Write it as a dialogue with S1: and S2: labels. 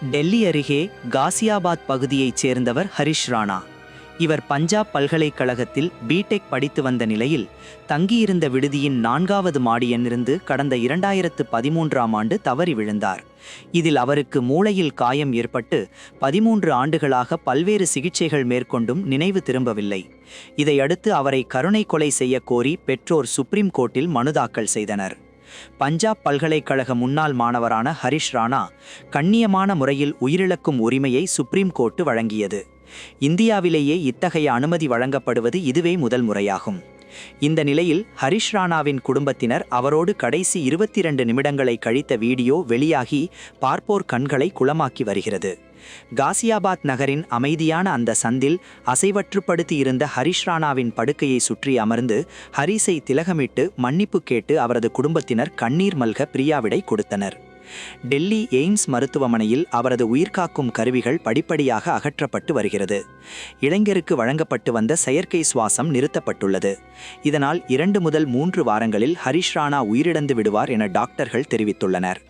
S1: டெல்லி அருகே காசியாபாத் பகுதியைச் சேர்ந்தவர் ஹரிஷ் ராணா. இவர் பஞ்சாப் பல்கலைக்கழகத்தில் பிடெக் படித்து வந்த நிலையில் தங்கியிருந்த விடுதியின் 4வது மாடியிலிருந்து கடந்த 2013ஆம் ஆண்டு தவறி விழுந்தார். இதில் அவருக்கு மூளையில் காயம் ஏற்பட்டு 13 ஆண்டுகளாக பல்வேறு சிகிச்சைகள் மேற்கொண்டும் நினைவு திரும்பவில்லை. இதையடுத்து அவரை கருணை கொலை செய்ய கோரி பெற்றோர் சுப்ரீம் கோர்ட்டில் மனு தாக்கல் செய்தனர். பஞ்சாப் பல்கலைக்கழக முன்னாள் மாணவரான ஹரிஷ் ராணா கண்ணியமான முறையில் உயிரிழக்கும் உரிமையை சுப்ரீம் கோர்ட்டு வழங்கியது. இந்தியாவிலேயே இத்தகைய அனுமதி வழங்கப்படுவது இதுவே முதல் முறையாகும். இந்த நிலையில் ஹரிஷ் ராணாவின் குடும்பத்தினர் அவரோடு கடைசி 22 நிமிடங்களை கழித்த வீடியோ வெளியாகி பார்ப்போர் கண்களை குளமாக்கி வருகிறது. காசியாபாத் நகரின் அமைதியான அந்த சந்தில் அசைவற்றுப்படுத்தி இருந்த ஹரிஷ் ராணாவின் படுக்கையை சுற்றி அமர்ந்து ஹரிஸை திலகமிட்டு மன்னிப்பு கேட்டு அவரது குடும்பத்தினர் கண்ணீர் மல்க பிரியாவிடை கொடுத்தனர். டெல்லி எய்ம்ஸ் மருத்துவமனையில் அவரது உயிர்காக்கும் கருவிகள் படிப்படியாக அகற்றப்பட்டு வருகிறது. இளைஞருக்கு வழங்கப்பட்டு வந்த செயற்கை சுவாசம் நிறுத்தப்பட்டுள்ளது. இதனால் 2 முதல் 3 வாரங்களில் ஹரிஷ் ராணா உயிரிழந்து விடுவார் என டாக்டர்கள் தெரிவித்துள்ளனர்.